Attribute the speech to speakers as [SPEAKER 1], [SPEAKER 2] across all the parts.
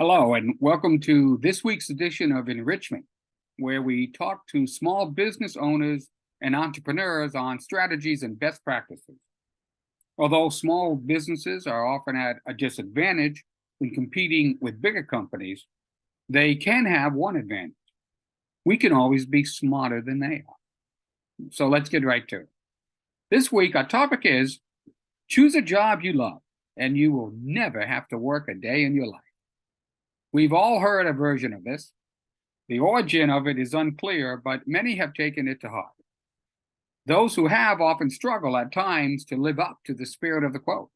[SPEAKER 1] Hello, and welcome to this week's edition of Enrichment, where we talk to small business owners and entrepreneurs on strategies and best practices. Although small businesses are often at a disadvantage when competing with bigger companies, they can have one advantage. We can always be smarter than they are. So let's get right to it. This week, our topic is choose a job you love, and you will never have to work a day in your life. We've all heard a version of this. The origin of it is unclear, but many have taken it to heart. Those who have often struggle at times to live up to the spirit of the quote.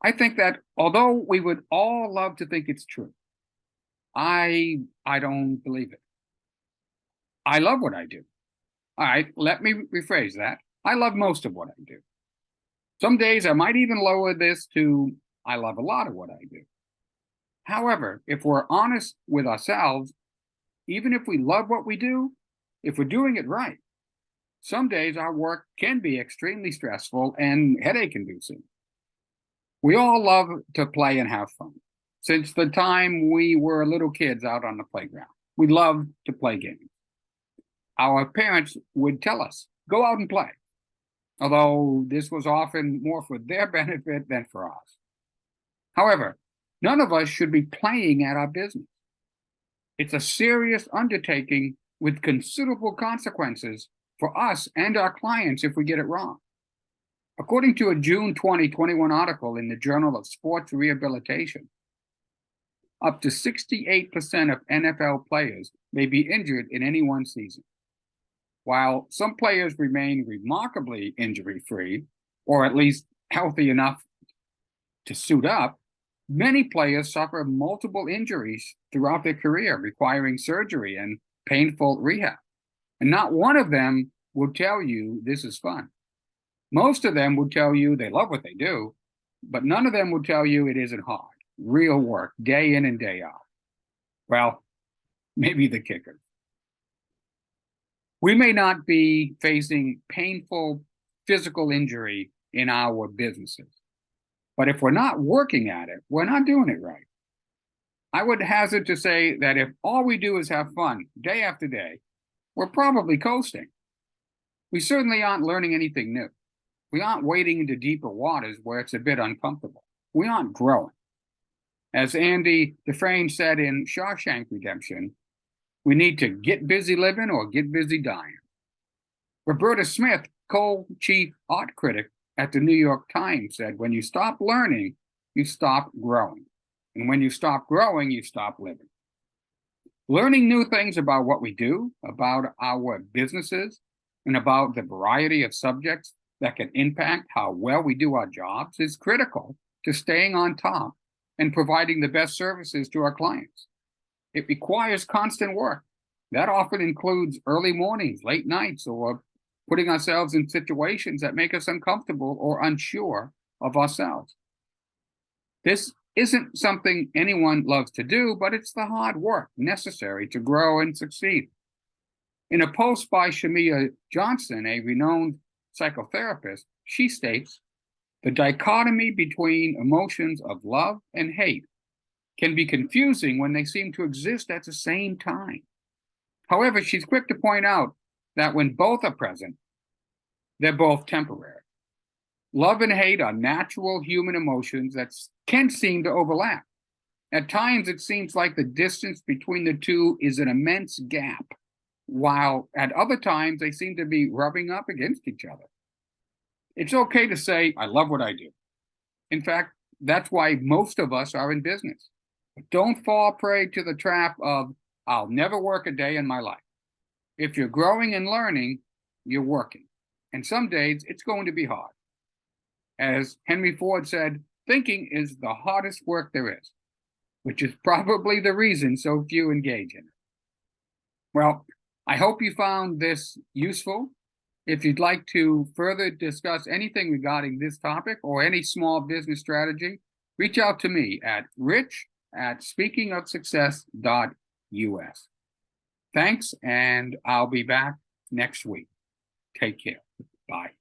[SPEAKER 1] I think that although we would all love to think it's true, I don't believe it. I love what I do. All right, let me rephrase that. I love most of what I do. Some days I might even lower this to I love a lot of what I do. However, if we're honest with ourselves, even if we love what we do, if we're doing it right, some days our work can be extremely stressful and headache-inducing. We all love to play and have fun. Since the time we were little kids out on the playground, we love to play games. Our parents would tell us, go out and play, although this was often more for their benefit than for ours. However, none of us should be playing at our business. It's a serious undertaking with considerable consequences for us and our clients if we get it wrong. According to a June 2021 article in the Journal of Sports Rehabilitation, up to 68% of NFL players may be injured in any one season. While some players remain remarkably injury-free, or at least healthy enough to suit up, many players suffer multiple injuries throughout their career, requiring surgery and painful rehab. And not one of them will tell you this is fun. Most of them will tell you they love what they do, but none of them will tell you it isn't hard, real work, day in and day out. Well, maybe the kicker. We may not be facing painful physical injury in our businesses, but if we're not working at it, we're not doing it right. I would hazard to say that if all we do is have fun day after day, we're probably coasting. We certainly aren't learning anything new. We aren't wading into deeper waters where it's a bit uncomfortable. We aren't growing. As Andy Dufresne said in Shawshank Redemption, we need to get busy living or get busy dying. Roberta Smith, co-chief art critic at the New York Times, said, when you stop learning, you stop growing. And when you stop growing, you stop living. Learning new things about what we do, about our businesses, and about the variety of subjects that can impact how well we do our jobs is critical to staying on top and providing the best services to our clients. It requires constant work. That often includes early mornings, late nights, or putting ourselves in situations that make us uncomfortable or unsure of ourselves. This isn't something anyone loves to do, but it's the hard work necessary to grow and succeed. In a post by Shamia Johnson, a renowned psychotherapist, she states, the dichotomy between emotions of love and hate can be confusing when they seem to exist at the same time. However, she's quick to point out that when both are present, they're both temporary. Love and hate are natural human emotions that can seem to overlap. At times, it seems like the distance between the two is an immense gap, while at other times, they seem to be rubbing up against each other. It's okay to say, I love what I do. In fact, that's why most of us are in business. But don't fall prey to the trap of, I'll never work a day in my life. If you're growing and learning, you're working. And some days, it's going to be hard. As Henry Ford said, thinking is the hardest work there is, which is probably the reason so few engage in it. Well, I hope you found this useful. If you'd like to further discuss anything regarding this topic or any small business strategy, reach out to me at rich@speakingofsuccess.us. Thanks, and I'll be back next week. Take care. Bye.